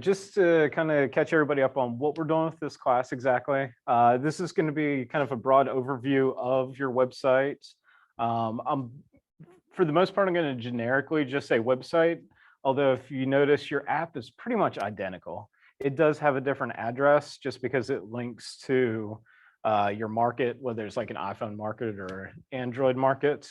Just to kind of catch everybody up on what we're doing with this class exactly. This is going to be kind of a broad overview of your website. For the most part, I'm going to generically just say website, although if you notice, your app is pretty much identical. It does have a different address just because it links to your market, whether it's like an iPhone market or Android market.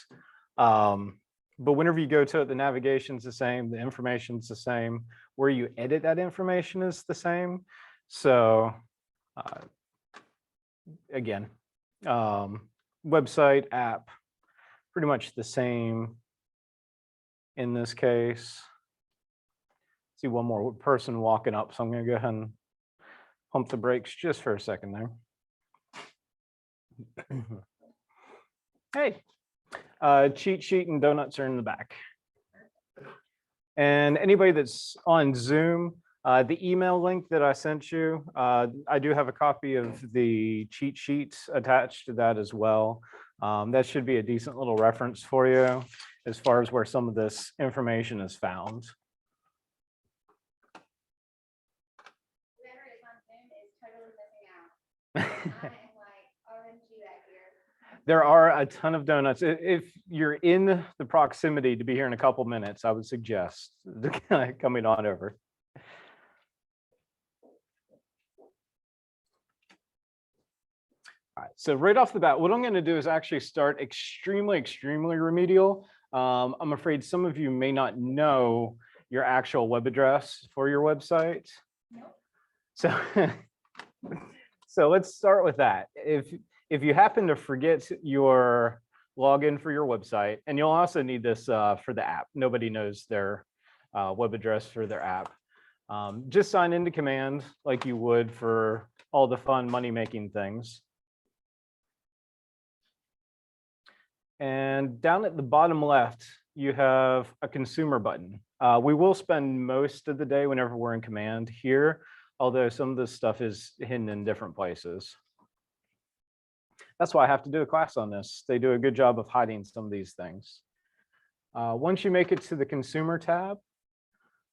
But whenever you go to it, the navigation's the same, the information's the same, where you edit that information is the same. So again, website, app, pretty much the same in this case. See one more person walking up, so I'm gonna go ahead and pump the brakes just for a second there. Hey. Cheat sheet and donuts are in the back. And anybody that's on Zoom, the email link that I sent you, I do have a copy of the cheat sheets attached to that as well. That should be a decent little reference for you as far as where some of this information is found. Whoever is on Zoom is totally missing out. There are a ton of donuts. If you're in the proximity to be here in a couple minutes, I would suggest coming on over. All right, so right off the bat, what I'm going to do is actually start extremely remedial. I'm afraid some of you may not know your actual web address for your website. Nope. So let's start with that. If you happen to forget your login for your website, and you'll also need this for the app. Nobody knows their web address for their app. Just sign into Command like you would for all the fun money-making things. And down at the bottom left, you have a consumer button. We will spend most of the day whenever we're in Command here, although some of this stuff is hidden in different places. That's why I have to do a class on this. They do a good job of hiding some of these things. Once you make it to the consumer tab,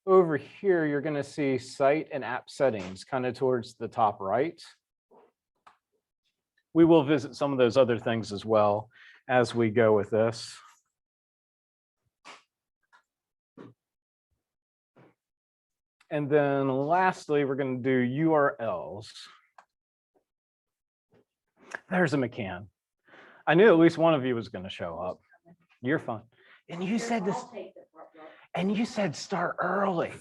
over here, you're going to see site and app settings kind of towards the top right. We will visit some of those other things as well as we go with this. And then lastly, we're going to do URLs. There's a McCann. I knew at least one of you was going to show up. You're fun. And you said this. And you said start early.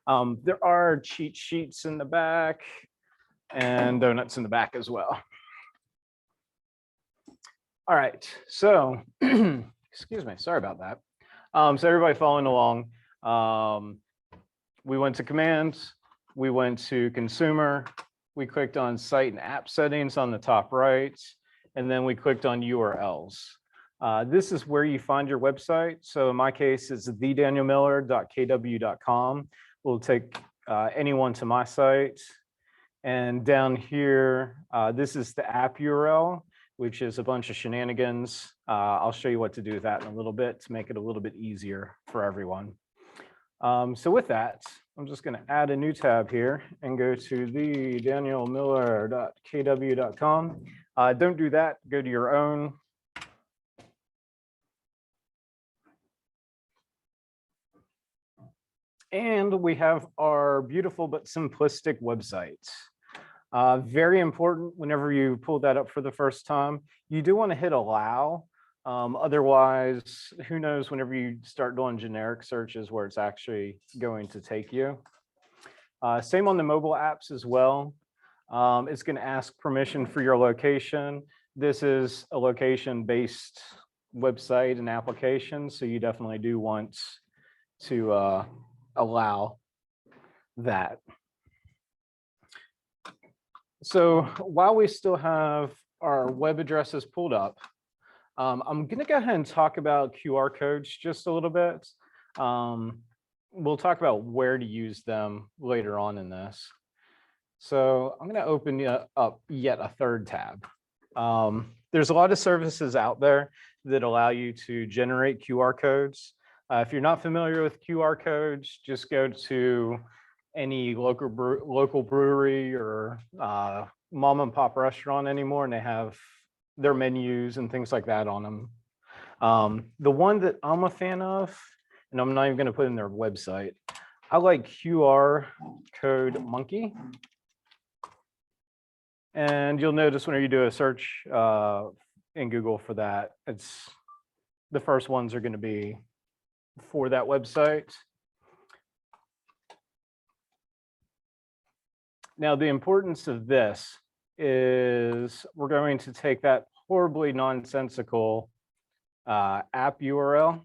There are cheat sheets in the back and donuts in the back as well. All right. So, excuse me. Sorry about that. So everybody following along. We went to commands. We went to consumer, we clicked on site and app settings on the top right, and then we clicked on URLs. This is where you find your website. So in my case, it's thedanielmiller.kw.com. We'll take anyone to my site. And down here, this is the app URL, which is a bunch of shenanigans. I'll show you what to do with that in a little bit to make it a little bit easier for everyone. So with that, I'm just going to add a new tab here and go to thedanielmiller.kw.com. Don't do that. Go to your own. And we have our beautiful but simplistic website. Very important whenever you pull that up for the first time. You do want to hit allow. Otherwise, who knows whenever you start doing generic searches where it's actually going to take you. Same on the mobile apps as well. It's going to ask permission for your location. This is a location-based website and application, so you definitely do want to allow that. So while we still have our web addresses pulled up, I'm going to go ahead and talk about QR codes just a little bit. We'll talk about where to use them later on in this. So I'm going to open up yet a third tab. There's a lot of services out there that allow you to generate QR codes. If you're not familiar with QR codes, just go to any local brewery or mom and pop restaurant anymore, and they have their menus and things like that on them. The one that I'm a fan of, and I'm not even going to put in their website, I like QR Code Monkey. And you'll notice whenever you do a search in Google for that, it's the first ones are going to be for that website. Now, the importance of this is we're going to take that horribly nonsensical app URL, and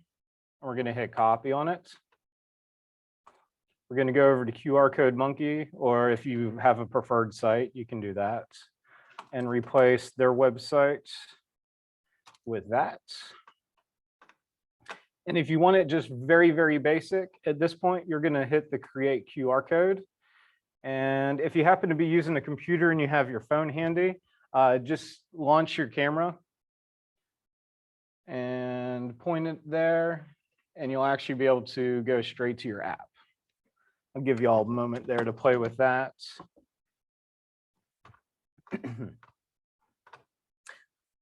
we're going to hit copy on it. We're going to go over to QR Code Monkey, or if you have a preferred site, you can do that, and replace their website with that. And if you want it just very, very basic, at this point, you're going to hit the create QR code. And if you happen to be using a computer and you have your phone handy, just launch your camera and point it there, and you'll actually be able to go straight to your app. I'll give you all a moment there to play with that.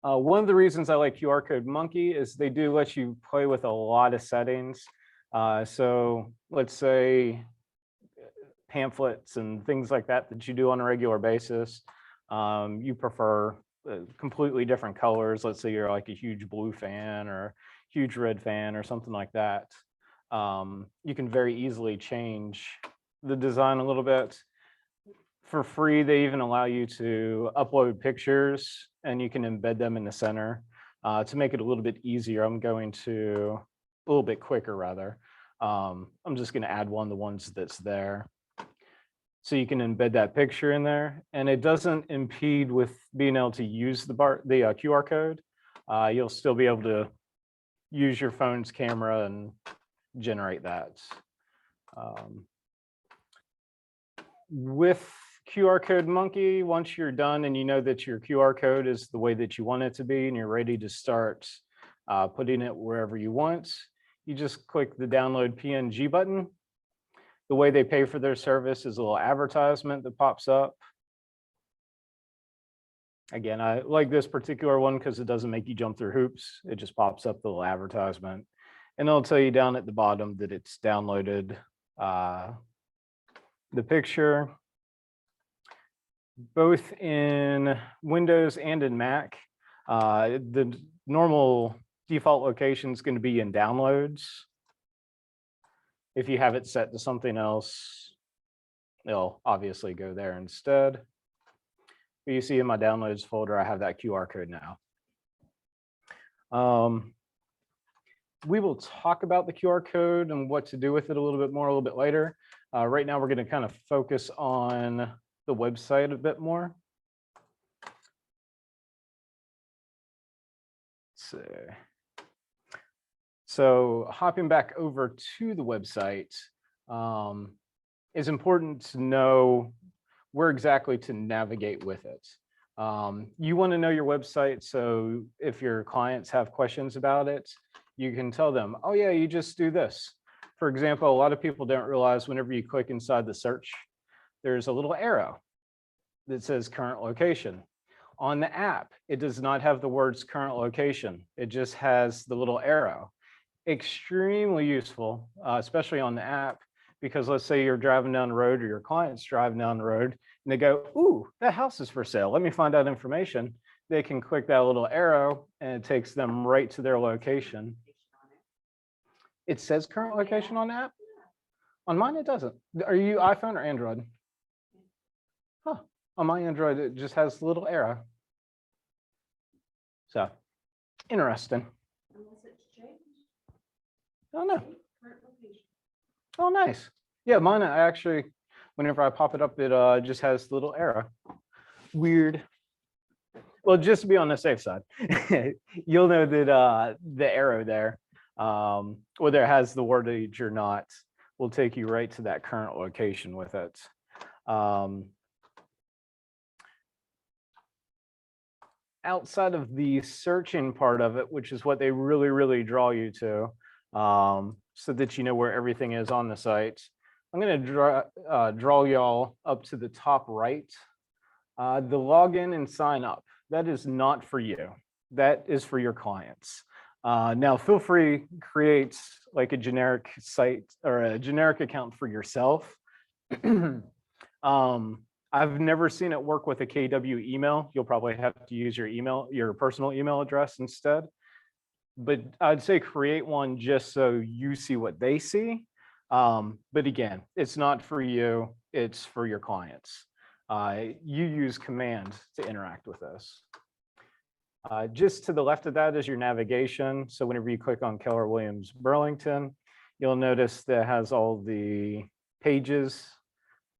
One of the reasons I like QR Code Monkey is they do let you play with a lot of settings. So let's say pamphlets and things like that that you do on a regular basis. You prefer completely different colors. Let's say you're like a huge blue fan or huge red fan or something like that. You can very easily change the design a little bit. For free, they even allow you to upload pictures and you can embed them in the center to make it a little bit easier. I'm going to a little bit quicker rather. I'm just going to add one of the ones that's there. So you can embed that picture in there, and it doesn't impede with being able to use the QR code. You'll still be able to use your phone's camera and generate that. With QR Code Monkey, once you're done and you know that your QR code is the way that you want it to be and you're ready to start putting it wherever you want, you just click the download PNG button. The way they pay for their service is a little advertisement that pops up. Again, I like this particular one because it doesn't make you jump through hoops. It just pops up the little advertisement. And it'll tell you down at the bottom that it's downloaded the picture. Both in Windows and in Mac, the normal default location is going to be in downloads. If you have it set to something else, it'll obviously go there instead. But you see in my downloads folder, I have that QR code now. We will talk about the QR code and what to do with it a little bit later. Right now, we're going to kind of focus on the website a bit more. Let's see. So hopping back over to the website, it's important to know where exactly to navigate with it. You want to know your website, so if your clients have questions about it, you can tell them, oh yeah, you just do this. For example, a lot of people don't realize whenever you click inside the search, there's a little arrow that says current location. On the app, it does not have the words current location. It just has the little arrow. Extremely useful, especially on the app, because let's say you're driving down the road or your client's driving down the road and they go, ooh, that house is for sale. Let me find out information. They can click that little arrow and it takes them right to their location. It says current location on the app? On mine, it doesn't. Are you iPhone or Android? Huh. On my Android, it just has the little arrow. So, interesting. Oh, no. Oh, nice. Yeah, mine actually, whenever I pop it up, it just has the little arrow. Weird. Well, just to be on the safe side, you'll know that the arrow there, whether it has the wordage or not, will take you right to that current location with it. Outside of the searching part of it, which is what they really, really draw you to, so that you know where everything is on the site. I'm going to draw y'all up to the top right. The login and sign up, that is not for you. That is for your clients. Now, feel free, create like a generic site or a generic account for yourself. I've never seen it work with a KW email. You'll probably have to use your personal email address instead. But I'd say create one just so you see what they see. But again, it's not for you, it's for your clients. You use command to interact with this. Just to the left of that is your navigation. So whenever you click on Keller Williams Burlington, you'll notice that it has all the pages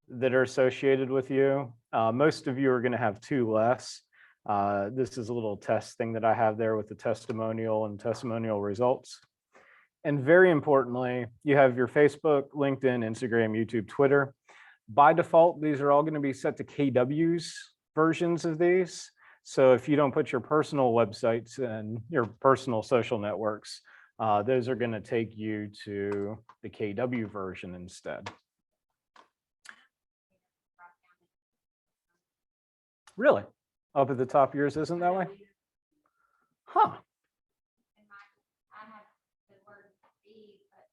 that are associated with you. Most of you are going to have 2 less. This is a little test thing that I have there with the testimonial and testimonial results. And very importantly, you have your Facebook, LinkedIn, Instagram, YouTube, Twitter. By default, these are all going to be set to KW's versions of these. So if you don't put your personal websites and your personal social networks, those are going to take you to the KW version instead. Really? Up at the top, yours isn't that way? Huh. I have the word B, but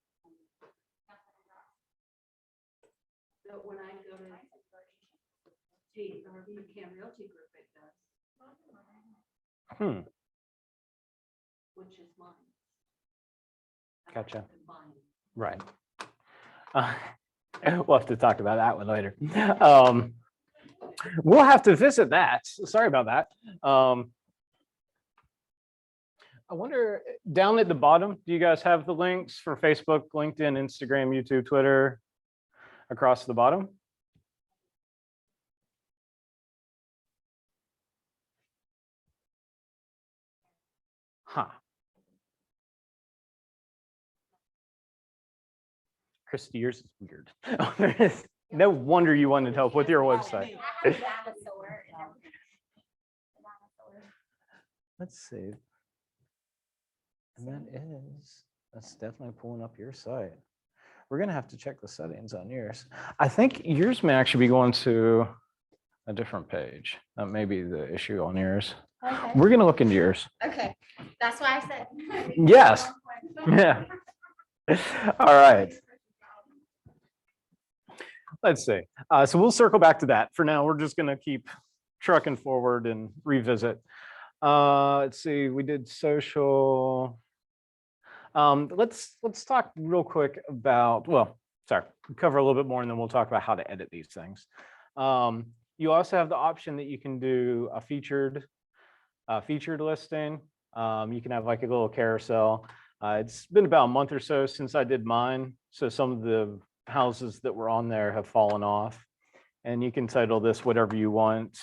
So when I go to UCAM Realty Group, it does, which is mine. I have to Gotcha. combine. Right. We'll have to talk about that one later. We'll have to visit that. Sorry about that. I wonder, down at the bottom, do you guys have the links for Facebook, LinkedIn, Instagram, YouTube, Twitter across the bottom? Huh. Christy, yours is weird. No wonder you wanted help with your website. I have a dinosaur. Let's see. And that's definitely pulling up your site. We're gonna have to check the settings on yours. I think yours may actually be going to a different page. That may be the issue on yours. Okay. We're gonna look into yours. Okay, that's why I said. Yes. Yeah. All right. Let's see. So we'll circle back to that. For now, we're just gonna keep trucking forward and revisit. Let's see, we did social. Let's talk real quick about, well, sorry, cover a little bit more and then we'll talk about how to edit these things. You also have the option that you can do a featured listing. You can have like a little carousel. It's been about a month or so since I did mine. So some of the houses that were on there have fallen off, and you can title this whatever you want.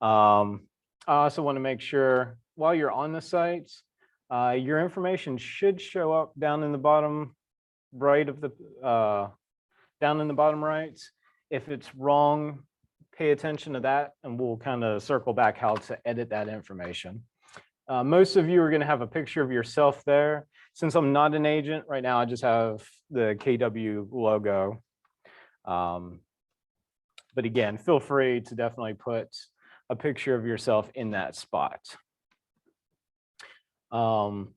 I also want to make sure while you're on the site, your information should show up down in the bottom right of the, down in the bottom right. If it's wrong, pay attention to that and we'll kind of circle back how to edit that information. Most of you are going to have a picture of yourself there. Since I'm not an agent right now, I just have the KW logo. But again, feel free to definitely put a picture of yourself in that spot. One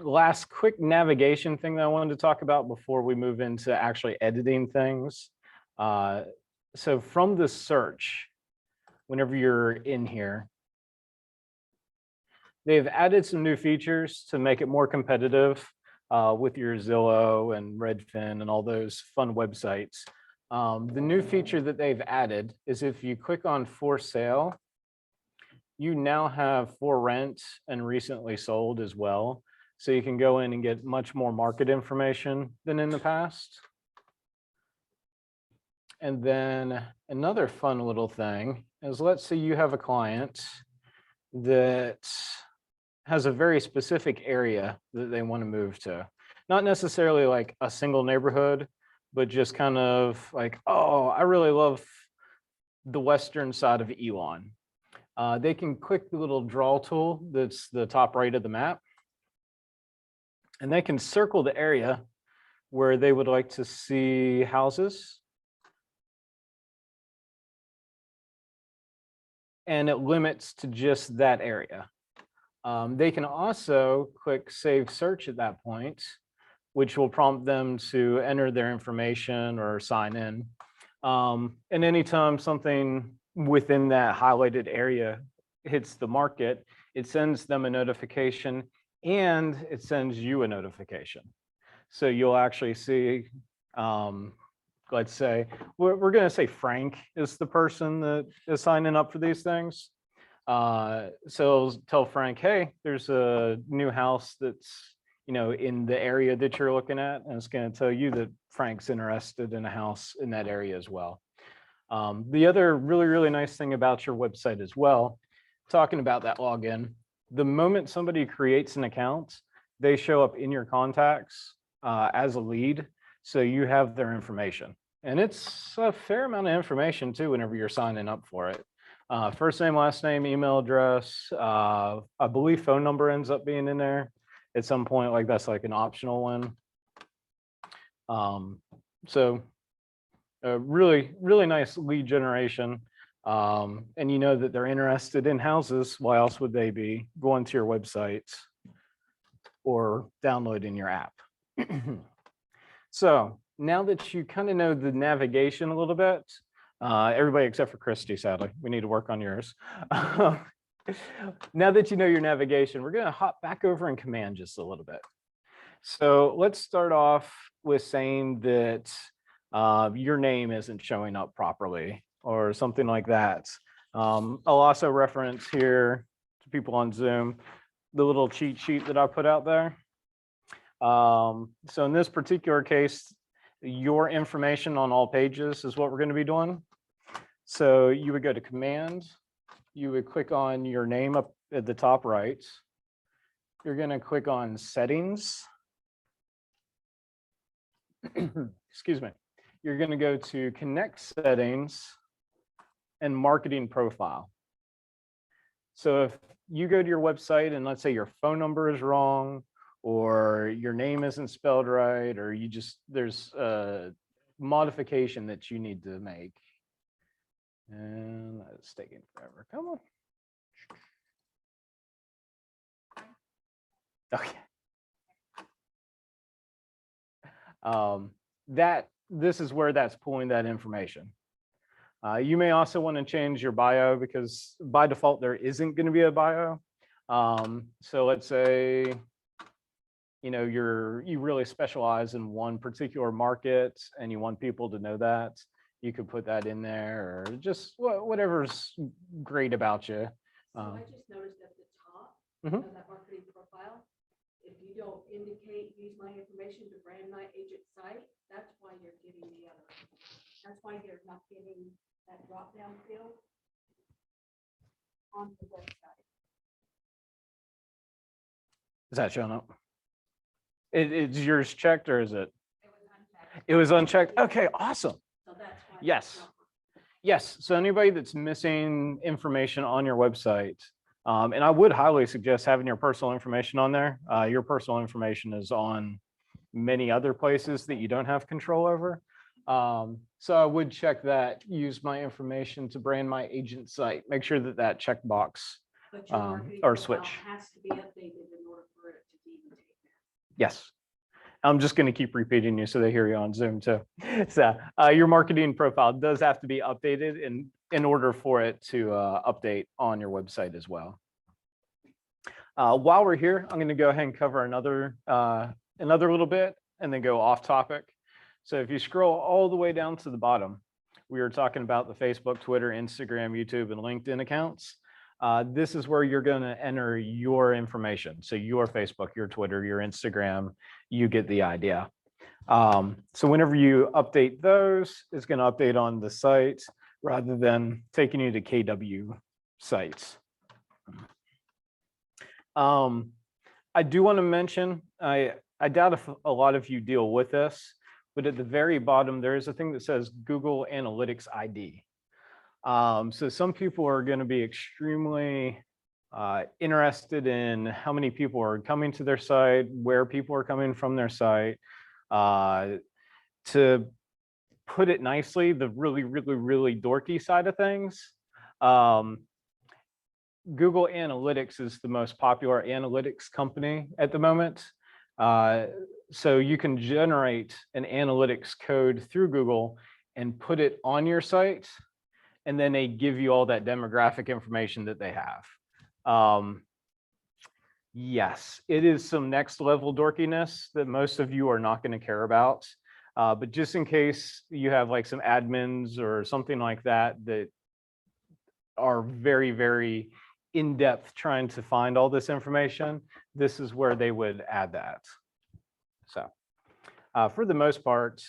last quick navigation thing that I wanted to talk about before we move into actually editing things. So from the search, whenever you're in here, they've added some new features to make it more competitive with your Zillow and Redfin and all those fun websites. The new feature that they've added is if you click on for sale, you now have for rent and recently sold as well. So you can go in and get much more market information than in the past. And then another fun little thing is, let's say you have a client that has a very specific area that they want to move to. Not necessarily like a single neighborhood, but just kind of like, oh, I really love the western side of Elon. They can click the little draw tool that's the top right of the map. And they can circle the area where they would like to see houses. And it limits to just that area. They can also click Save Search at that point, which will prompt them to enter their information or sign in. And anytime something within that highlighted area hits the market, it sends them a notification and it sends you a notification. So you'll actually see, let's say, we're going to say Frank is the person that is signing up for these things. So tell Frank, hey, there's a new house that's, in the area that you're looking at, and it's going to tell you that Frank's interested in a house in that area as well. The other really, really nice thing about your website as well, talking about that login, the moment somebody creates an account, they show up in your contacts as a lead, so you have their information. And it's a fair amount of information too whenever you're signing up for it. First name, last name, email address, I believe phone number ends up being in there at some point, like that's like an optional one. So really, really nice lead generation. And you know that they're interested in houses. Why else would they be going to your website or downloading your app? So now that you kind of know the navigation a little bit, everybody except for Christy, sadly, we need to work on yours. Now that you know your navigation, we're going to hop back over in Command just a little bit. So let's start off with saying that your name isn't showing up properly or something like that. I'll also reference here to people on Zoom, the little cheat sheet that I put out there. So in this particular case, your information on all pages is what we're going to be doing. So you would go to Command, you would click on your name up at the top right. You're going to click on Settings. Excuse me. You're going to go to Connect Settings and Marketing Profile. So if you go to your website and let's say your phone number is wrong, or your name isn't spelled right, or there's a modification that you need to make. And that's taking forever. Come on. Okay. This is where that's pulling that information. You may also want to change your bio because by default there isn't going to be a bio. So let's say you really specialize in one particular market and you want people to know that. You could put that in there, or just whatever's great about you. So I just noticed at the top Mhm. of that marketing profile, if you don't indicate, use my information to brand my agent site, that's why you're getting the other. That's why you're not getting that drop down field on the website. Is that showing up? Is yours checked or is it? It was unchecked. It was unchecked. Okay, awesome. So that's why. it's Yes. not- Yes, so anybody that's missing information on your website, and I would highly suggest having your personal information on there. Your personal information is on many other places that you don't have control over. So I would check that, use my information to brand my agent site. Make sure that that checkbox, But your marketing or profile switch. has to be updated in order for it to even take that. Yes. I'm just going to keep repeating you so they hear you on Zoom too. So your marketing profile does have to be updated in order for it to update on your website as well. While we're here, I'm going to go ahead and cover another little bit and then go off topic. So if you scroll all the way down to the bottom, we were talking about the Facebook, Twitter, Instagram, YouTube, and LinkedIn accounts. This is where you're going to enter your information. So your Facebook, your Twitter, your Instagram, you get the idea. So whenever you update those, it's going to update on the site rather than taking you to KW sites. I do want to mention, I doubt if a lot of you deal with this, but at the very bottom, there is a thing that says Google Analytics ID. So some people are going to be extremely interested in how many people are coming to their site, where people are coming from their site. To put it nicely, the really, really, really dorky side of things, Google Analytics is the most popular analytics company at the moment. So you can generate an analytics code through Google and put it on your site, and then they give you all that demographic information that they have. Yes, it is some next level dorkiness that most of you are not going to care about. But just in case you have like some admins or something like that that are very, very in-depth trying to find all this information, this is where they would add that. So for the most part,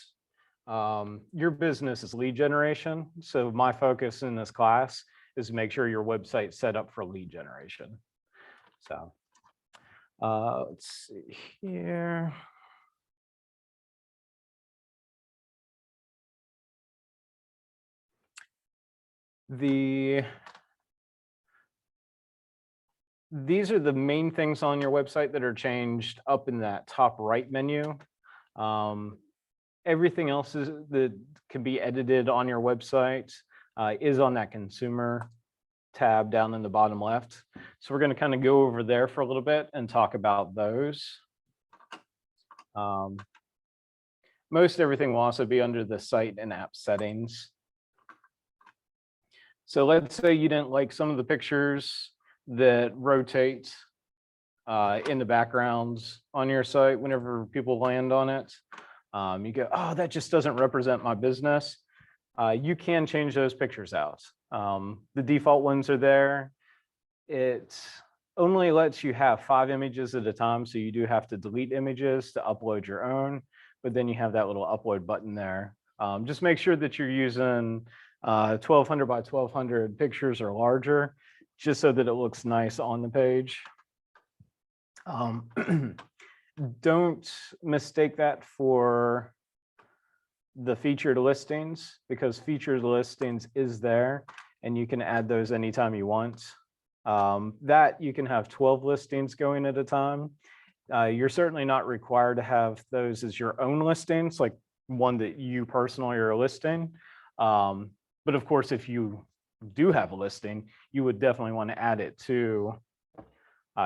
your business is lead generation. So my focus in this class is to make sure your website's set up for lead generation. So let's see here. These are the main things on your website that are changed up in that top right menu. Everything else that can be edited on your website is on that consumer tab down in the bottom left. So we're going to kind of go over there for a little bit and talk about those. Most everything will also be under the site and app settings. So let's say you didn't like some of the pictures that rotate in the backgrounds on your site whenever people land on it. You go, oh, that just doesn't represent my business. You can change those pictures out. The default ones are there. It only lets you have 5 images at a time, so you do have to delete images to upload your own, but then you have that little upload button there. Just make sure that you're using 1200 by 1200 pictures or larger, just so that it looks nice on the page. Don't mistake that for the featured listings, because featured listings is there and you can add those anytime you want. That you can have 12 listings going at a time. You're certainly not required to have those as your own listings, like one that you personally are listing. But of course, if you do have a listing, you would definitely want to add it to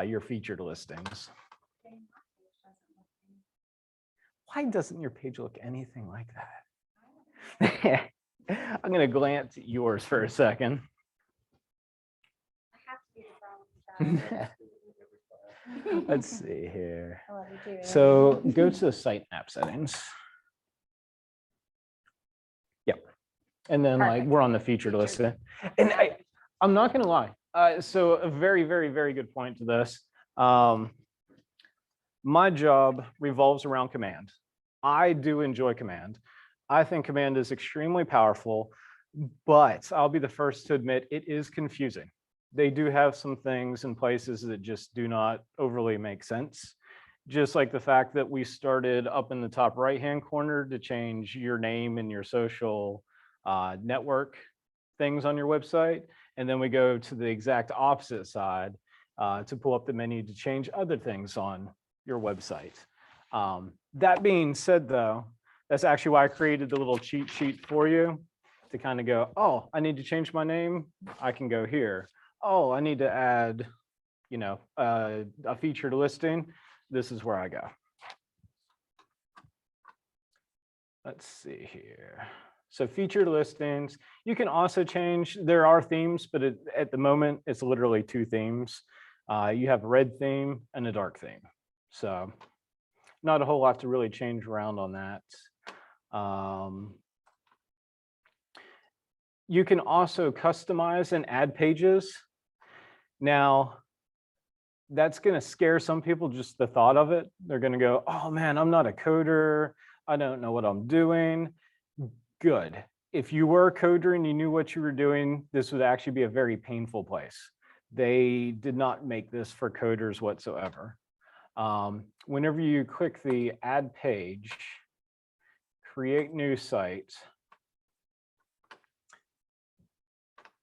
your featured listings. Why doesn't your page look anything like that? I'm going to glance at yours for a second. Let's see here. So go to the site app settings. Yep. And then like we're on the featured list. And I'm not going to lie. So a very, very, very good point to this. My job revolves around command. I do enjoy command. I think command is extremely powerful, but I'll be the first to admit it is confusing. They do have some things in places that just do not overly make sense. Just like the fact that we started up in the top right-hand corner to change your name and your social network things on your website. And then we go to the exact opposite side to pull up the menu to change other things on your website. That being said, though, that's actually why I created the little cheat sheet for you to kind of go, oh, I need to change my name. I can go here. Oh, I need to add, you know, a featured listing. This is where I go. Let's see here. So featured listings, you can also change, there are themes, but at the moment, it's literally 2 themes. You have a red theme and a dark theme. So not a whole lot to really change around on that. You can also customize and add pages. Now, that's going to scare some people, just the thought of it. They're going to go, oh man, I'm not a coder. I don't know what I'm doing. Good. If you were a coder and you knew what you were doing, this would actually be a very painful place. They did not make this for coders whatsoever. Whenever you click the add page, create new site,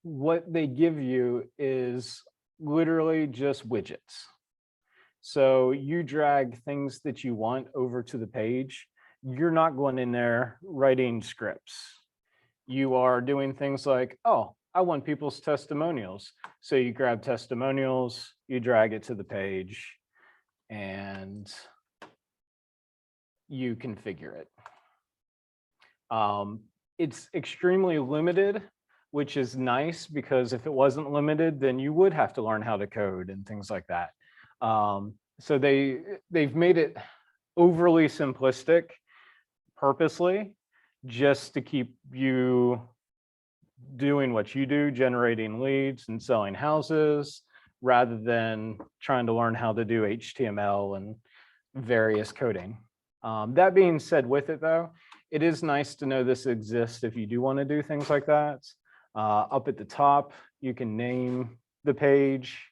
what they give you is literally just widgets. So you drag things that you want over to the page. You're not going in there writing scripts. You are doing things like, oh, I want people's testimonials. So you grab testimonials, you drag it to the page, and you configure it. It's extremely limited, which is nice because if it wasn't limited, then you would have to learn how to code and things like that. So they've made it overly simplistic purposely just to keep you doing what you do, generating leads and selling houses, rather than trying to learn how to do HTML and various coding. That being said, with it though, it is nice to know this exists if you do want to do things like that. Up at the top, you can name the page.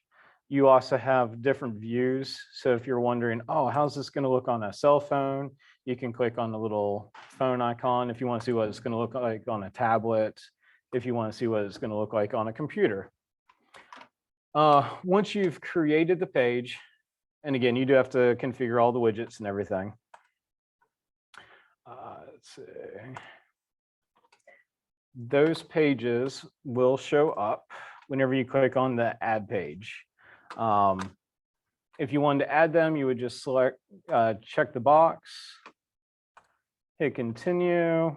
You also have different views. So if you're wondering, oh, how's this going to look on a cell phone? You can click on the little phone icon if you want to see what it's going to look like on a tablet, if you want to see what it's going to look like on a computer. Once you've created the page, and again, you do have to configure all the widgets and everything. Let's see. Those pages will show up whenever you click on the add page. If you wanted to add them, you would just select, check the box, hit continue.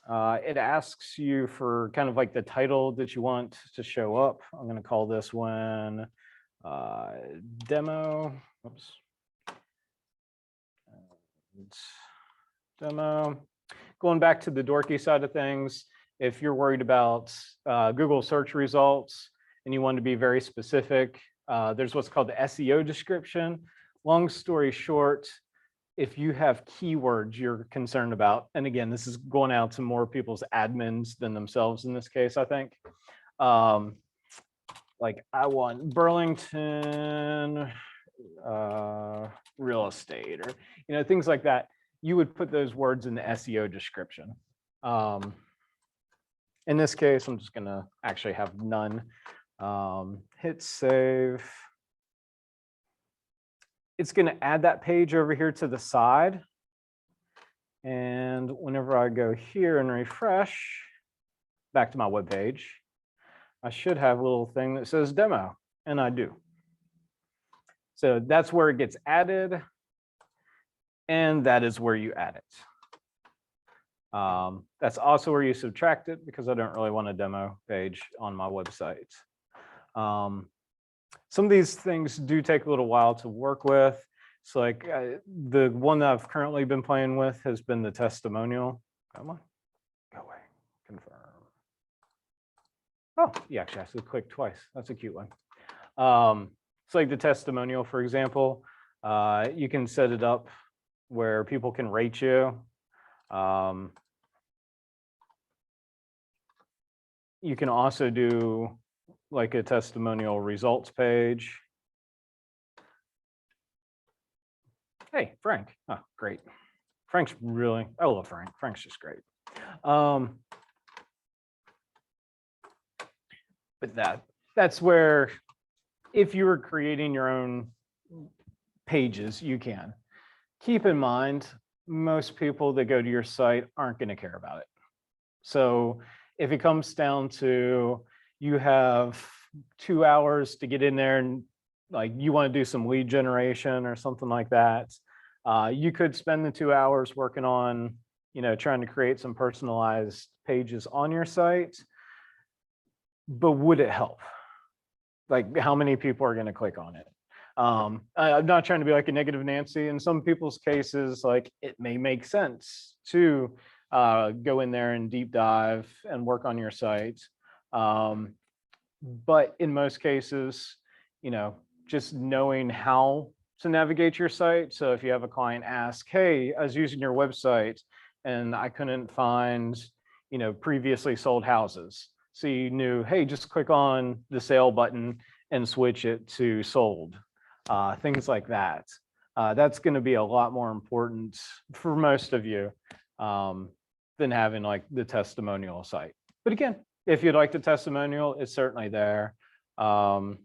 It asks you for kind of like the title that you want to show up. I'm going to call this one demo. Oops. It's demo. Going back to the dorky side of things, if you're worried about Google search results and you want to be very specific, there's what's called the SEO description. Long story short, if you have keywords you're concerned about, and again, this is going out to more people's admins than themselves in this case, I think. Like I want Burlington real estate, or things like that. You would put those words in the SEO description. In this case, I'm just gonna actually have none. Hit save. It's gonna add that page over here to the side. And whenever I go here and refresh back to my web page, I should have a little thing that says demo, and I do. So that's where it gets added, and that is where you add it. That's also where you subtract it, because I don't really want a demo page on my website. Some of these things do take a little while to work with. It's like the one that I've currently been playing with has been the testimonial. Come on, go away, confirm. Oh, you actually have to click twice. That's a cute one. It's like the testimonial, for example. You can set it up where people can rate you. You can also do like a testimonial results page. Hey, Frank. Oh, great. Frank's really, I love Frank. Frank's just great. But that's where, if you were creating your own pages, you can. Keep in mind, most people that go to your site aren't going to care about it. So if it comes down to you have 2 hours to get in there and like you want to do some lead generation or something like that, you could spend the 2 hours working on, trying to create some personalized pages on your site. But would it help? Like, how many people are going to click on it? I'm not trying to be like a negative Nancy. In some people's cases, like it may make sense to go in there and deep dive and work on your site. But in most cases, just knowing how to navigate your site. So if you have a client ask, hey, I was using your website and I couldn't find, previously sold houses. So you knew, hey, just click on the sale button and switch it to sold. Things like that. That's going to be a lot more important for most of you than having like the testimonial site. But again, if you'd like the testimonial, it's certainly there. Or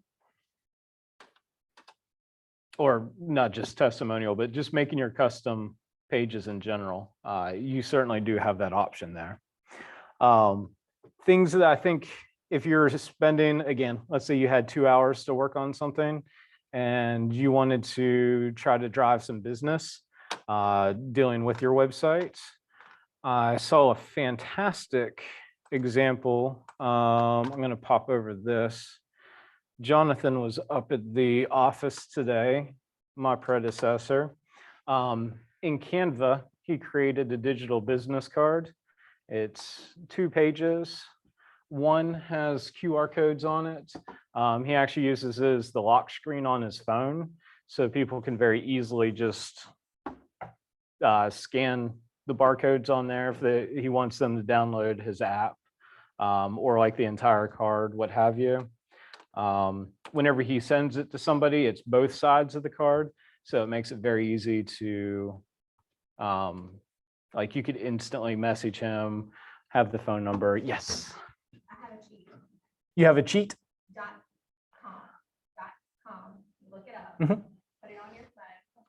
not just testimonial, but just making your custom pages in general. You certainly do have that option there. Things that I think if you're spending, again, let's say you had 2 hours to work on something and you wanted to try to drive some business dealing with your website. I saw a fantastic example. I'm going to pop over this. Jonathan was up at the office today, my predecessor. In Canva, he created a digital business card. It's 2 pages. One has QR codes on it. He actually uses it as the lock screen on his phone, so people can very easily just scan the barcodes on there if he wants them to download his app, or like the entire card, what have you. Whenever he sends it to somebody, it's both sides of the card, so it makes it very easy to, like you could instantly message him, have the phone number. Yes. I have a cheat. You have a cheat? .com. Look it up. Mhm. Put it on your phone.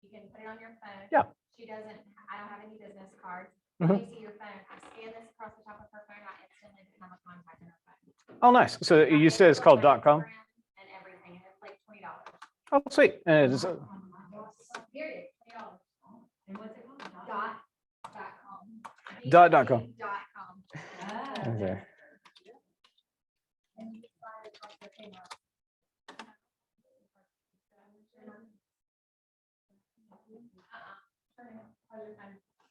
You can put it on your phone. Yeah. She doesn't, I don't have any business cards. Mhm. When I see your phone, I scan this across the top of her phone, I instantly become a contact in her phone. Oh, nice. So you said it's called .com? And everything, and it's like $20. Oh, sweet. And it's, Period, $20. And what's it called? .com. .com. .com. okay. And you slide it across the camera.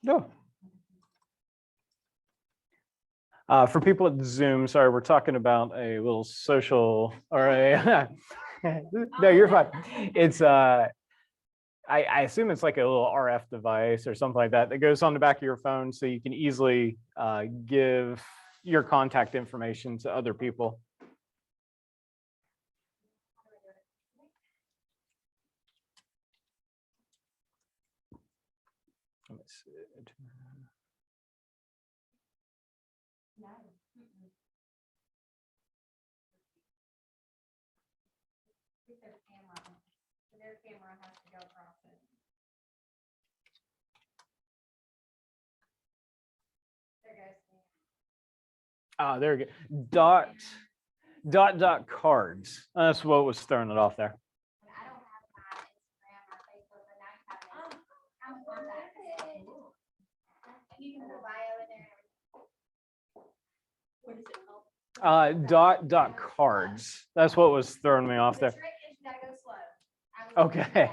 No. For people at Zoom, sorry, we're talking about a little social or a, no, you're fine. It's, I assume it's like a little RF device or something like that that goes on the back of your phone so you can easily give your contact information to other people. Let me see. No. Mm-mm. It's their camera. So their camera has to go across it. There goes. There we go. Dot cards. That's what was throwing it off there. And I don't have my Instagram or Facebook, but now you have it. I'm contacted. And you can put a bio in there. What is it called? Dot cards. That's what was throwing me off The there. trick is you gotta go slow. I was Okay.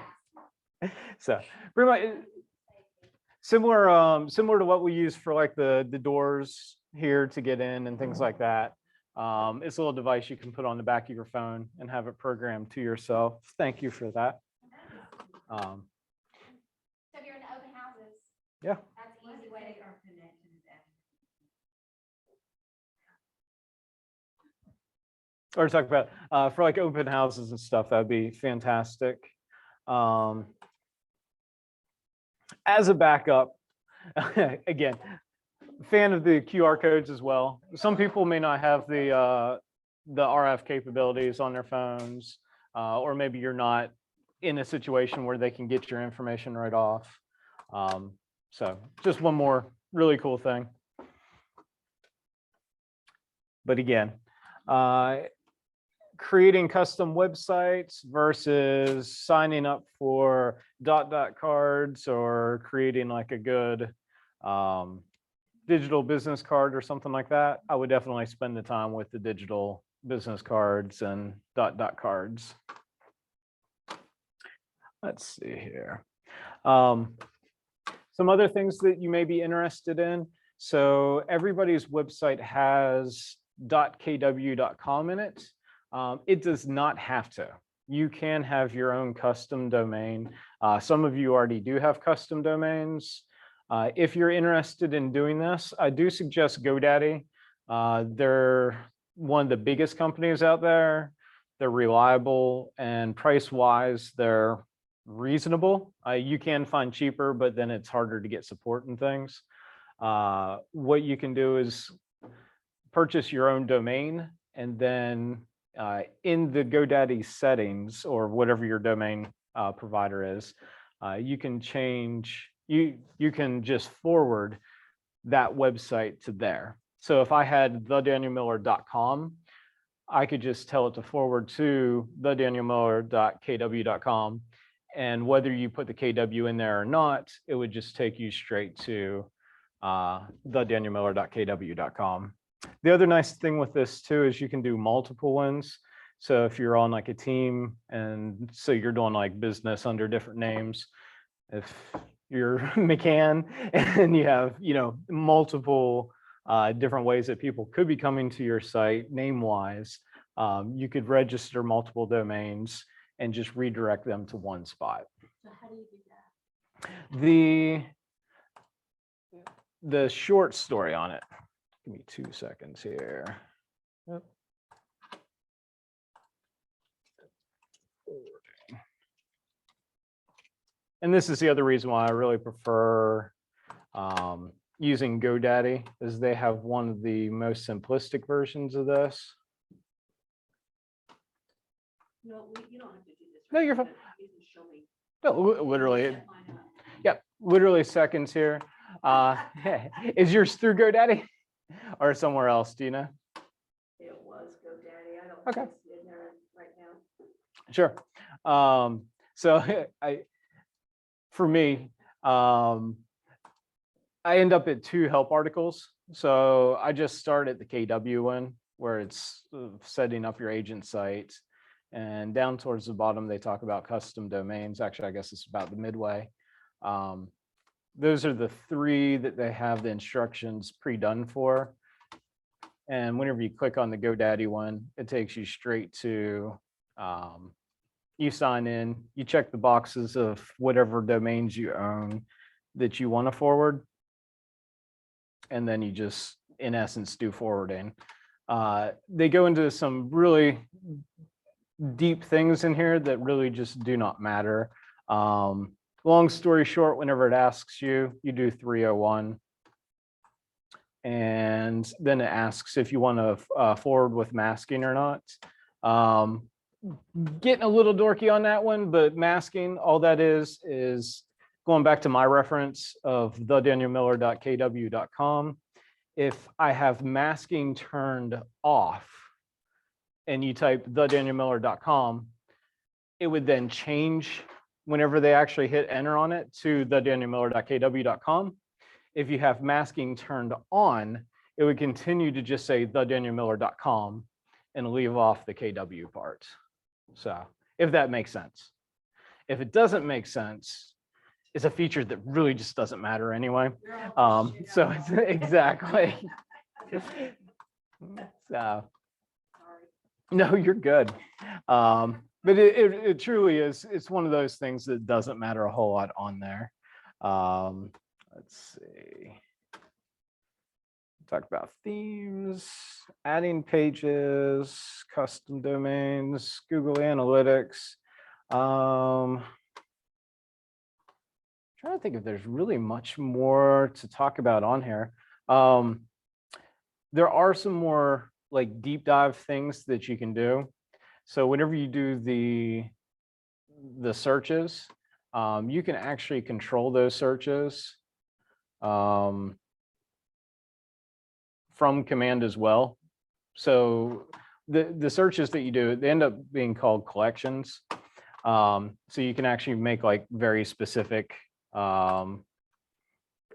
fast. So pretty much similar to what we use for like the doors here to get in and things like that. It's a little device you can put on the back of your phone and have it programmed to yourself. Thank you for that. So if you're in the open houses. Yeah. That's an easy way to. Or talk about for like open houses and stuff, that'd be fantastic. As a backup, again, fan of the QR codes as well. Some people may not have the RF capabilities on their phones, or maybe you're not in a situation where they can get your information right off. So just one more really cool thing. But again, creating custom websites versus signing up for cards or creating like a good digital business card or something like that, I would definitely spend the time with the digital business cards and cards. Let's see here. Some other things that you may be interested in. So everybody's website has .kw.com in it. It does not have to. You can have your own custom domain. Some of you already do have custom domains. If you're interested in doing this, I do suggest GoDaddy. They're one of the biggest companies out there. They're reliable, and price-wise, they're reasonable. You can find cheaper, but then it's harder to get support and things. What you can do is purchase your own domain and then in the GoDaddy settings or whatever your domain provider is, you can change, you can just forward that website to there. So if I had thedanielmiller.com, I could just tell it to forward to thedanielmiller.kw.com. And whether you put the KW in there or not, it would just take you straight to thedanielmiller.kw.com. The other nice thing with this too is you can do multiple ones. So if you're on like a team and so you're doing like business under different names, if you're McCann and you have, you know, multiple different ways that people could be coming to your site name wise, you could register multiple domains and just redirect them to one spot. So how do you do that? The short story on it, give me 2 seconds here. Yep. And this is the other reason why I really prefer using GoDaddy, is they have one of the most simplistic versions of this. No, you don't have to do this. No, right you're now, fine. but you can show me. No, literally, Set mine up. yep, literally seconds here. Is yours through GoDaddy or somewhere else? Do you know? It was GoDaddy. I don't Okay. think it's in there right now. Sure. So for me, I end up at 2 help articles. So I just start at the KW one where it's setting up your agent site, and down towards the bottom, they talk about custom domains. Actually, I guess it's about the midway. Those are the 3 that they have the instructions pre-done for. And whenever you click on the GoDaddy one, it takes you straight to, you sign in, you check the boxes of whatever domains you own that you want to forward. And then you just, in essence, do forwarding. They go into some really deep things in here that really just do not matter. Long story short, whenever it asks you, you do 301. And then it asks if you want to forward with masking or not. Getting a little dorky on that one, but masking, all that is going back to my reference of thedanielmiller.kw.com. If I have masking turned off and you type thedanielmiller.com, it would then change whenever they actually hit enter on it to thedanielmiller.kw.com. If you have masking turned on, it would continue to just say thedanielmiller.com and leave off the KW part. So if that makes sense. If it doesn't make sense, it's a feature that really just doesn't matter anyway. You're all shit So out. it's exactly. So Sorry. no, you're good. But it truly is. It's one of those things that doesn't matter a whole lot on there. Let's see. Talk about themes, adding pages, custom domains, Google Analytics. Trying to think if there's really much more to talk about on here. There are some more like deep dive things that you can do. So whenever you do the searches, you can actually control those searches from command as well. So the searches that you do, they end up being called collections. So you can actually make like very specific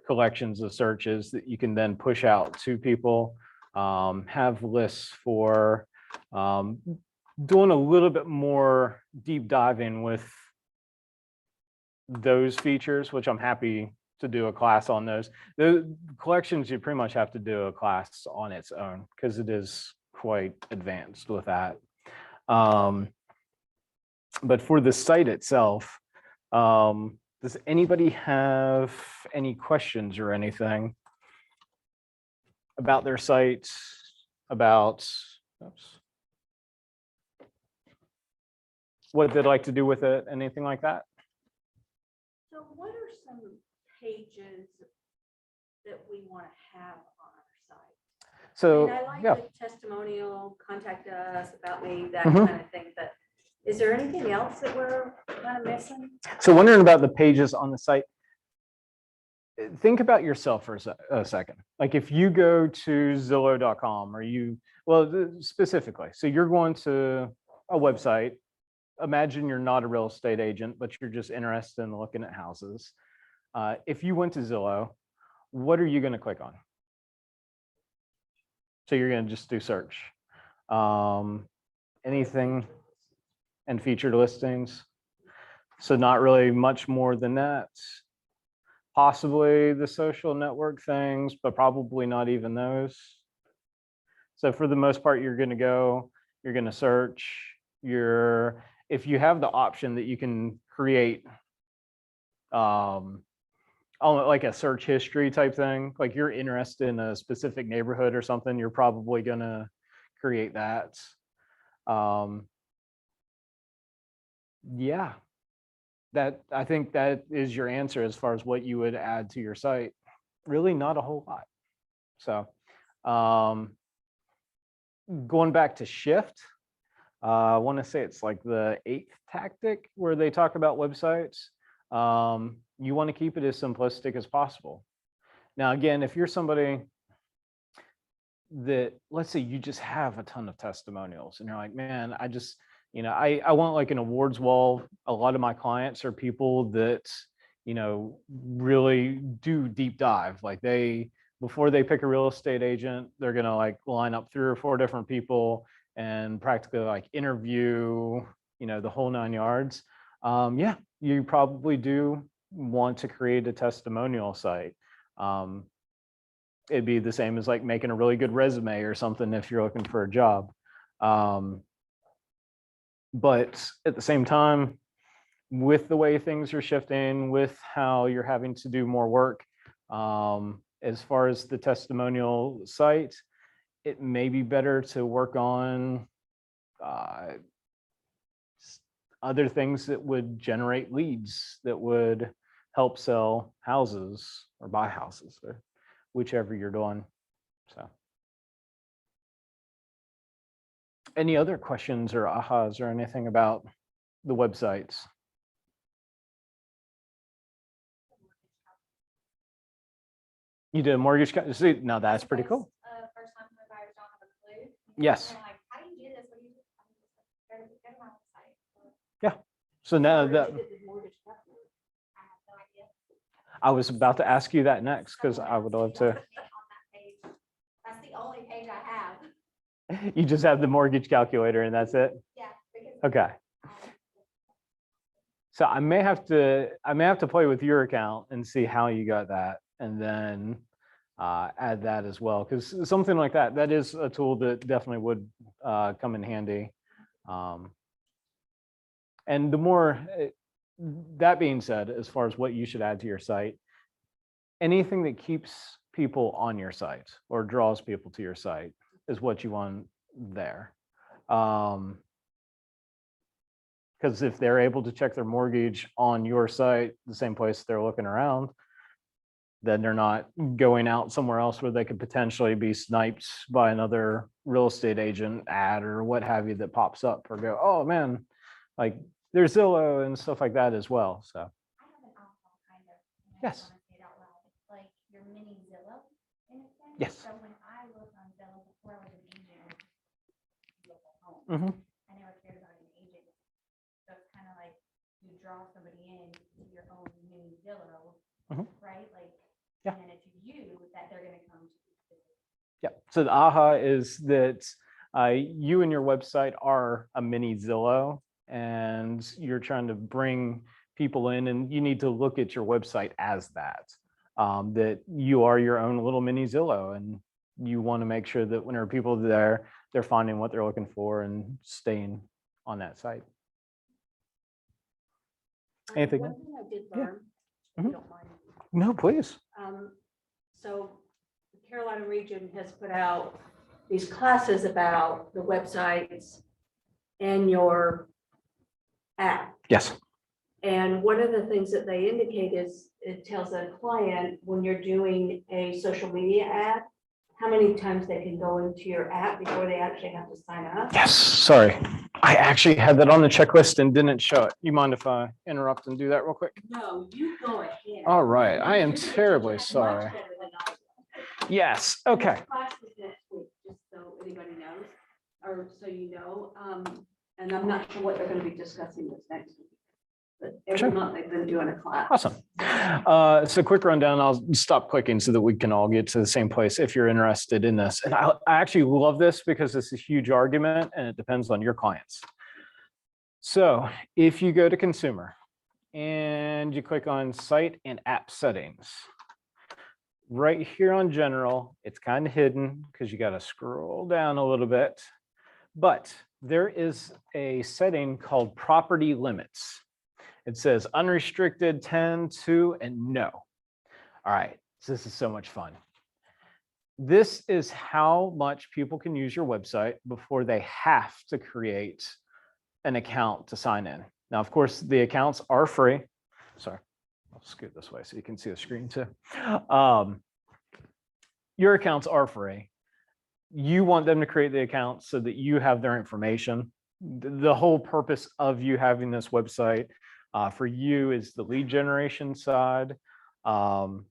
collections of searches that you can then push out to people, have lists for doing a little bit more deep diving with those features, which I'm happy to do a class on those. The collections, you pretty much have to do a class on its own because it is quite advanced with that. But for the site itself, does anybody have any questions or anything about their site, about what they'd like to do with it, anything like that? So what are some pages that we want to have on our site? So, I like yeah. the testimonial, contact us about me, that Mhm. kind of thing, but is there anything else that we're kind of missing? So wondering about the pages on the site. Think about yourself for a second. Like if you go to Zillow.com or specifically, so you're going to a website. Imagine you're not a real estate agent, but you're just interested in looking at houses. If you went to Zillow, what are you going to click on? So you're going to just do search. Anything and featured listings. So not really much more than that. Possibly the social network things, but probably not even those. So for the most part, you're going to search if you have the option that you can create like a search history type thing, like you're interested in a specific neighborhood or something, you're probably going to create that. Yeah, I think that is your answer as far as what you would add to your site. Really not a whole lot. So going back to Shift, I want to say it's like the 8th tactic where they talk about websites. You want to keep it as simplistic as possible. Now, again, if you're somebody that, let's say you just have a ton of testimonials and you're like, man, I want like an awards wall. A lot of my clients are people that, really do deep dive. Like before they pick a real estate agent, they're going to like line up 3 or 4 different people and practically like interview, the whole 9 yards. Yeah, you probably do want to create a testimonial site. It'd be the same as like making a really good resume or something if you're looking for a job. But at the same time, with the way things are shifting, with how you're having to do more work, as far as the testimonial site, it may be better to work on other things that would generate leads that would help sell houses or buy houses or whichever you're doing. So any other questions or ahas or anything about the websites? You did a mortgage, see, now that's pretty cool. First time home buyers don't have a clue. Yes. They're like, how do you do this? What do you do? I'm just like, go to my website. Yeah. So now Where that did you get the mortgage calculator? I have no idea. I was about to ask you that next because Someone I would love else to. put me on that page. That's the only page I have. You just have the mortgage calculator and that's it? Yeah. Because Okay. So I may have to play with your account and see how you got that and then add that as well. Because something like that is a tool that definitely would come in handy. And the more, that being said, as far as what you should add to your site, anything that keeps people on your site or draws people to your site is what you want there. Because if they're able to check their mortgage on your site, the same place they're looking around, then they're not going out somewhere else where they could potentially be sniped by another real estate agent ad or what have you that pops up or go, oh man, like there's Zillow and stuff like that as well. So I have an awful kind of. and I Yes. don't wanna say it out loud. It's like your mini Zillow in a sense. Yes. So when I looked on Zillow before I was an agent, local home, mhm, I never cared about an agent. So it's kind of like you draw somebody in to your own mini Zillow, Mhm. right? Like, Yeah. and then it's you that they're gonna come to. yeah. So the aha is that you and your website are a mini Zillow and you're trying to bring people in and you need to look at your website as that, that you are your own little mini Zillow and you want to make sure that whenever people are there, they're finding what they're looking for and staying on that site. Anything One else? thing I did Yeah. learn, if you Mhm. don't mind. No, please. So the Carolina region has put out these classes about the websites and your app. Yes. And one of the things that they indicate is it tells a client when you're doing a social media ad, how many times they can go into your app before they actually have to sign up? Yes, sorry. I actually had that on the checklist and didn't show it. You mind if I interrupt and do that real quick? No, you go ahead. All right, I am You're gonna do terribly that much sorry. better than I will. Yes, And okay. this class is next week, just so anybody knows, or so you know. And I'm not sure what they're gonna be discussing this next week. But Sure. every month they've been doing a class. Awesome. So quick rundown, I'll stop clicking so that we can all get to the same place if you're interested in this. And I actually love this because this is a huge argument and it depends on your clients. So if you go to consumer and you click on site and app settings, right here on general, it's kind of hidden because you got to scroll down a little bit, but there is a setting called property limits. It says unrestricted, 10, 2, and no. All right, so this is so much fun. This is how much people can use your website before they have to create an account to sign in. Now, of course, the accounts are free. Sorry, I'll scoot this way so you can see the screen too. Your accounts are free. You want them to create the account so that you have their information. The whole purpose of you having this website for you is the lead generation side. The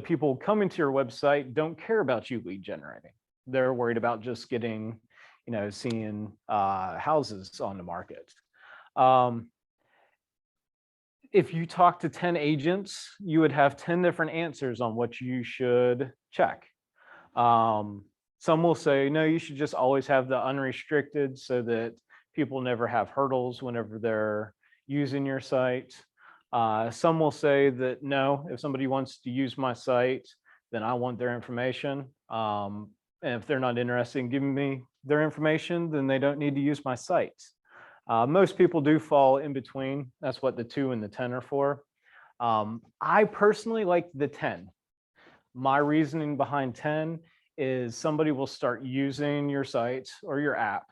people coming to your website don't care about you lead generating. They're worried about just getting, seeing houses on the market. If you talk to 10 agents, you would have 10 different answers on what you should check. Some will say, no, you should just always have the unrestricted so that people never have hurdles whenever they're using your site. Some will say that, no, if somebody wants to use my site, then I want their information. And if they're not interested in giving me their information, then they don't need to use my site. Most people do fall in between. That's what the 2 and the 10 are for. I personally like the 10. My reasoning behind 10 is somebody will start using your site or your app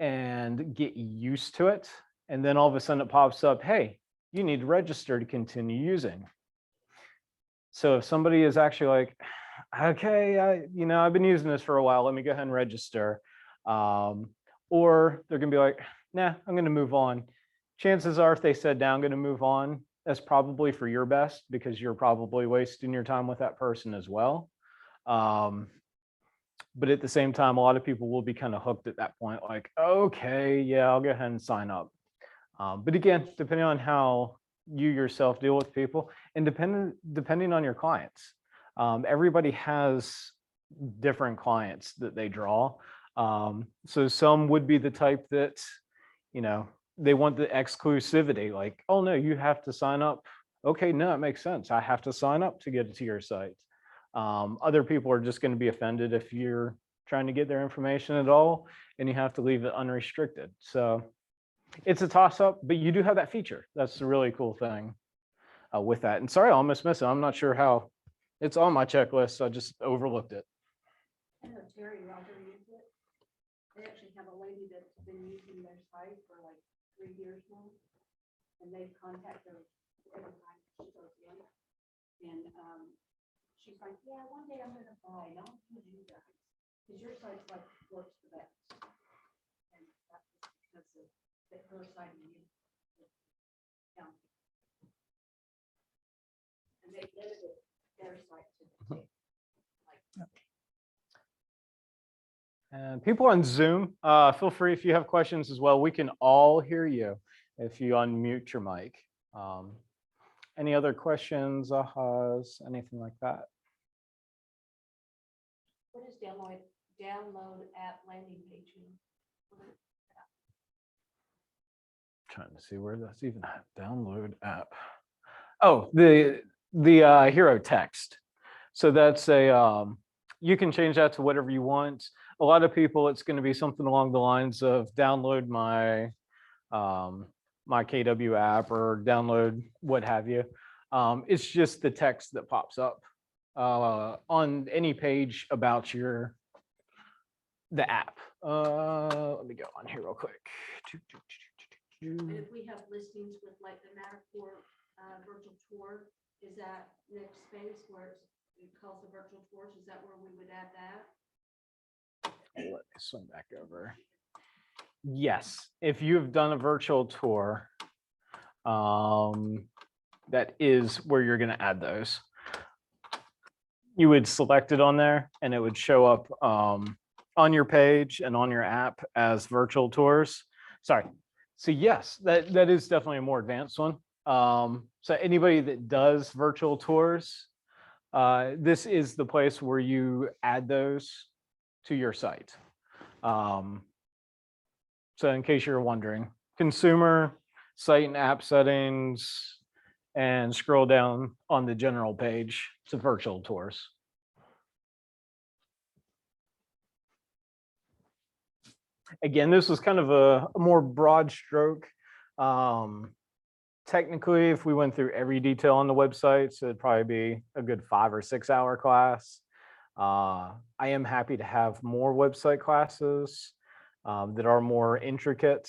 and get used to it. And then all of a sudden it pops up, hey, you need to register to continue using. So if somebody is actually like, okay, I've been using this for a while, let me go ahead and register. Or they're gonna be like, nah, I'm gonna move on. Chances are if they said, now I'm gonna move on, that's probably for your best because you're probably wasting your time with that person as well. But at the same time, a lot of people will be kind of hooked at that point, like, okay, yeah, I'll go ahead and sign up. But again, depending on how you yourself deal with people and depending on your clients, everybody has different clients that they draw. So some would be the type that, they want the exclusivity, like, oh no, you have to sign up. Okay, no, it makes sense. I have to sign up to get to your site. Other people are just going to be offended if you're trying to get their information at all and you have to leave it unrestricted. So it's a toss up, but you do have that feature. That's the really cool thing with that. And sorry, I almost missed it. I'm not sure how it's on my checklist. So I just overlooked it. I know Terry Roger used it. They actually have a lady that's been using their site for like 3 years now. And they contact her every time she goes in. And she's like, yeah, one day I'm gonna buy, and I'll use you guys. Because your site's like works the best. And that's because of her site and you. Yeah. And they limited their site to And people on Zoom, feel free if you have questions as well. We can all hear you if you unmute your mic. Any other questions, ahas, anything like that? What is download app landing page mean? Trying to see where that's even at. Download app. Oh, the hero text. So that's you can change that to whatever you want. A lot of people, it's going to be something along the lines of download my my KW app or download what have you. It's just the text that pops up on any page about the app. Let me go on here real quick. And if we have listings with like the Matterport virtual tour, is that next space where it's it calls the virtual tours, is that where we would add that? Let me swing back over. Yes, if you have done a virtual tour, that is where you're going to add those. You would select it on there and it would show up on your page and on your app as virtual tours. Sorry. So yes, that is definitely a more advanced one. So anybody that does virtual tours, this is the place where you add those to your site. So in case you're wondering, consumer, site and app settings, and scroll down on the general page to virtual tours. Again, this was kind of a more broad stroke. Technically, if we went through every detail on the website, so it'd probably be a good 5 or 6 hour class. I am happy to have more website classes that are more intricate.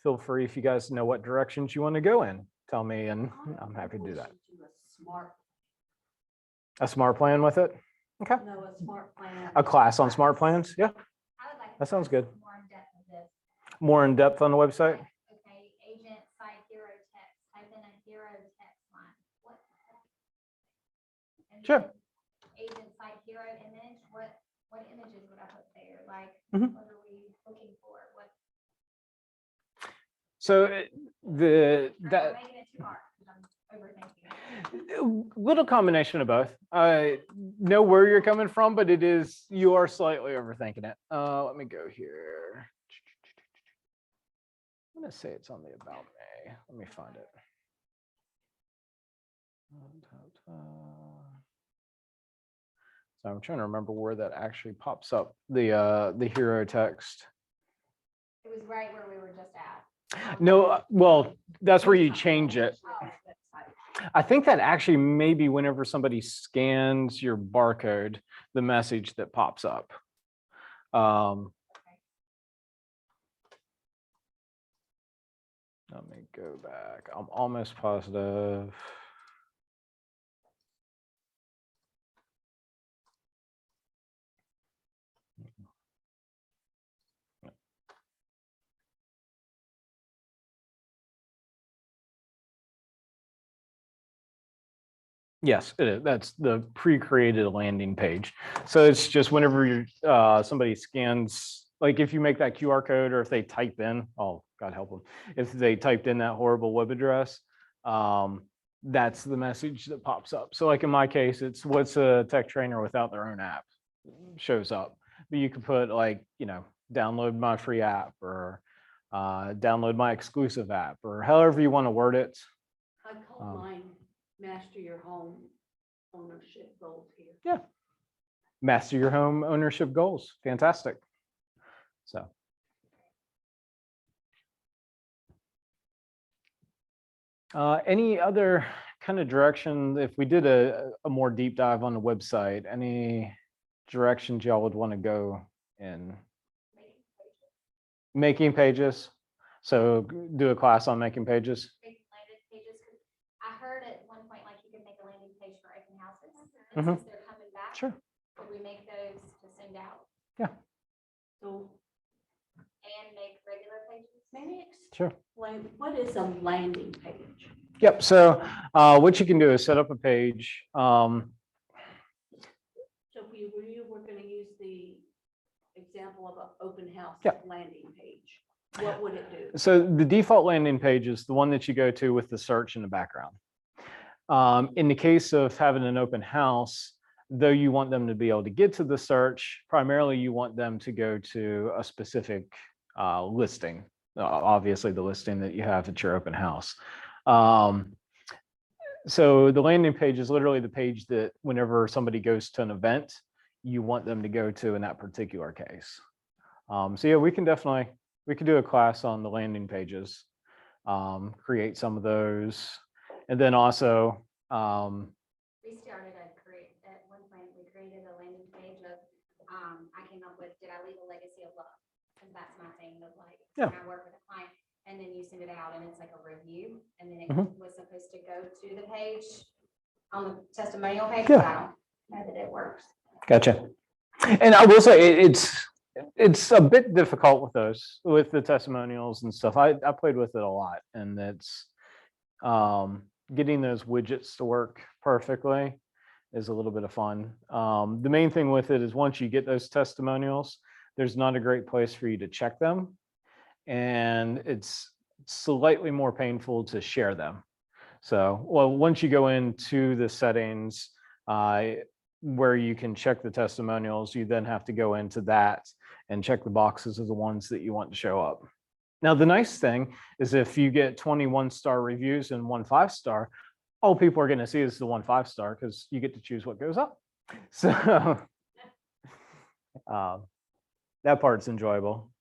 Feel free if you guys know what directions you want to go in, tell me, and I'm happy to do that. A smart plan with it? Okay. No, a smart plan. A class on smart plans? Yeah, I would like. That sounds good. More in depth of this. more in depth on the website. Okay, agent site hero text, type in a hero text line. What? And Sure. then agent site hero image, what images would I put there? Like, Mhm. what are we looking for? What? So I'm that making it too hard, 'cause I'm overthinking. little combination of both. I know where you're coming from, but you are slightly overthinking it. Let me go here. I'm gonna say it's on the about me. Let me find it. So I'm trying to remember where that actually pops up. The hero text. It was right where we were just at. No, well, that's where you change it. Oh, I think that actually maybe whenever somebody scans your barcode, the message that pops up. Let me go back. I'm almost positive. Yes, it is. That's the pre-created landing page. So it's just whenever somebody scans, like if you make that QR code or if they type in, oh, God help them, if they typed in that horrible web address, that's the message that pops up. So like in my case, it's what's a tech trainer without their own app shows up. But you could put like, download my free app or download my exclusive app or however you want to word it. I call mine master your home ownership goals here. Yeah. Master your home ownership goals. Fantastic. So. Any other kind of direction, if we did a more deep dive on the website, any directions y'all would want to go in? Making pages. So do a class on making pages. Making landing pages, 'cause I heard at one point, like, you could make a landing page for open houses, Mhm. and since they're coming back. Sure. Could we make those to send out So and make regular pages? maybe Sure. explain, what is a landing page? Yep. So what you can do is set up a page. So if you were going to use the example of an open house Yep. landing page, what would it do? So the default landing page is the one that you go to with the search in the background. In the case of having an open house, though you want them to be able to get to the search, primarily you want them to go to a specific listing, obviously the listing that you have at your open house. So the landing page is literally the page that whenever somebody goes to an event, you want them to go to in that particular case. So yeah, we can do a class on the landing pages, create some of those. And then also, We started at one point, we created a landing page of, I came up with, did I leave a legacy of love? Because that's my thing of like, Yeah. when I work with a client, and then you send it out and it's like a review, and then it Mhm. was supposed to go to the page on the testimonial page, Yeah. but I don't know that it works. Gotcha. And I will say it's a bit difficult with those, with the testimonials and stuff. I played with it a lot, and it's getting those widgets to work perfectly is a little bit of fun. The main thing with it is once you get those testimonials, there's not a great place for you to check them, and it's slightly more painful to share them. So, well, once you go into the settings where you can check the testimonials, you then have to go into that and check the boxes of the ones that you want to show up. Now, the nice thing is if you get 21-star reviews and 1 5-star, all people are going to see is the 1 5-star because you get to choose what goes up. So that part's enjoyable.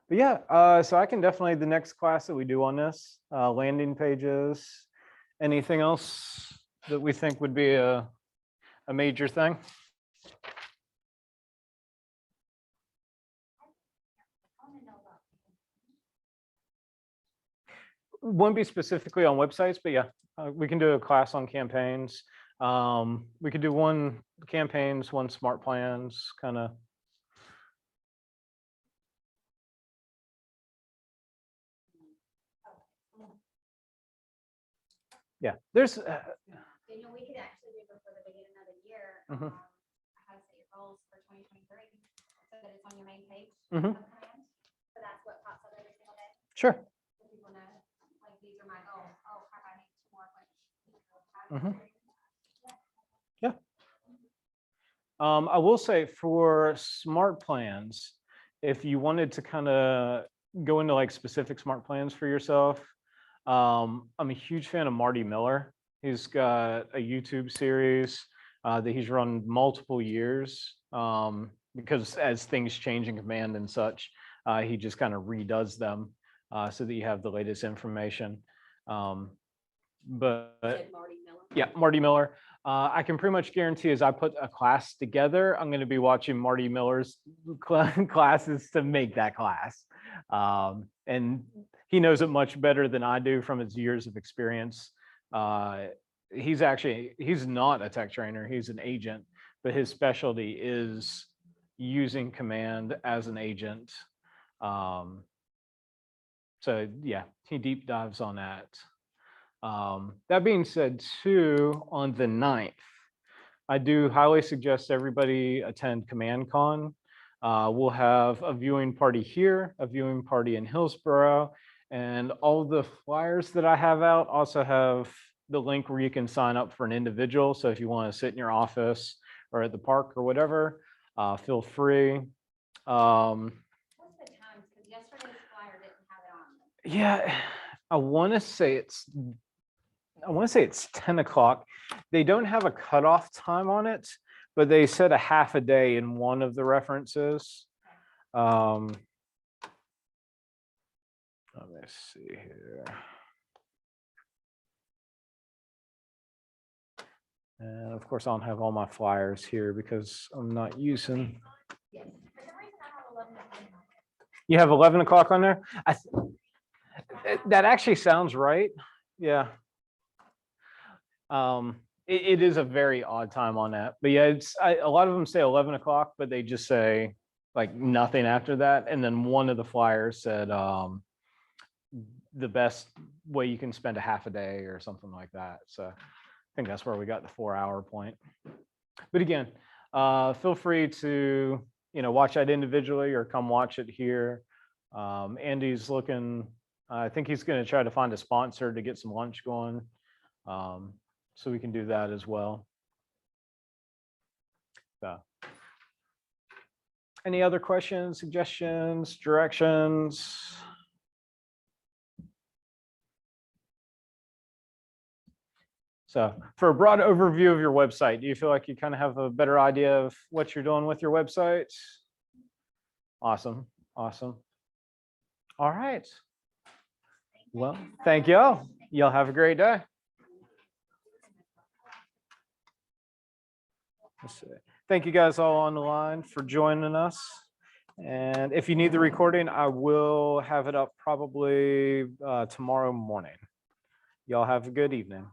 But yeah, so I can definitely, the next class that we do on this, landing pages, anything else that we think would be a major thing? Won't be specifically on websites, but yeah, we can do a class on campaigns. We could do 1 campaigns, 1 smart plans, kind of. Yeah, there's, You know, we could actually do before the beginning of the year, Mhm. how to set your goals for 2023, so that it's on your main page. Mhm. of Command. So that's what pops up every single day, sure. so people know, like, these are my goals. Oh, crap, I need 2 more, like. Mhm. Yeah. I will say for smart plans, if you wanted to kind of go into like specific smart plans for yourself, I'm a huge fan of Marty Miller. He's got a YouTube series that he's run multiple years because as things change in command and such, he just kind of redoes them so that you have the latest information. But Said Marty Miller. yeah, Marty Miller. I can pretty much guarantee as I put a class together, I'm going to be watching Marty Miller's classes to make that class. And he knows it much better than I do from his years of experience. He's not a tech trainer, he's an agent, but his specialty is using command as an agent. So yeah, he deep dives on that. That being said, too, on the 9th, I do highly suggest everybody attend CommandCon. We'll have a viewing party here, a viewing party in Hillsborough, and all the flyers that I have out also have the link where you can sign up for an individual. So if you want to sit in your office or at the park or whatever, feel free. What's the times? Because yesterday's flyer didn't have it on. Yeah, I want to say it's 10 o'clock. They don't have a cutoff time on it, but they said a half a day in one of the references. Let me see here. And of course, I don't have all my flyers here because I'm not using. Yes. For some reason, I have 11 o'clock. You have 11 o'clock on there? That actually sounds right. Yeah. It is a very odd time on that, but yeah, a lot of them say 11 o'clock, but they just say like nothing after that. And then one of the flyers said the best way you can spend a half a day or something like that. So I think that's where we got the 4-hour point. But again, feel free to, watch that individually or come watch it here. Andy's looking, I think he's going to try to find a sponsor to get some lunch going. So we can do that as well. So, any other questions, suggestions, directions? So for a broad overview of your website, do you feel like you kind of have a better idea of what you're doing with your website? Awesome. Awesome. All right. Well, thank y'all. Y'all have a great day. Thank you guys all on the line for joining us. And if you need the recording, I will have it up probably tomorrow morning. Y'all have a good evening.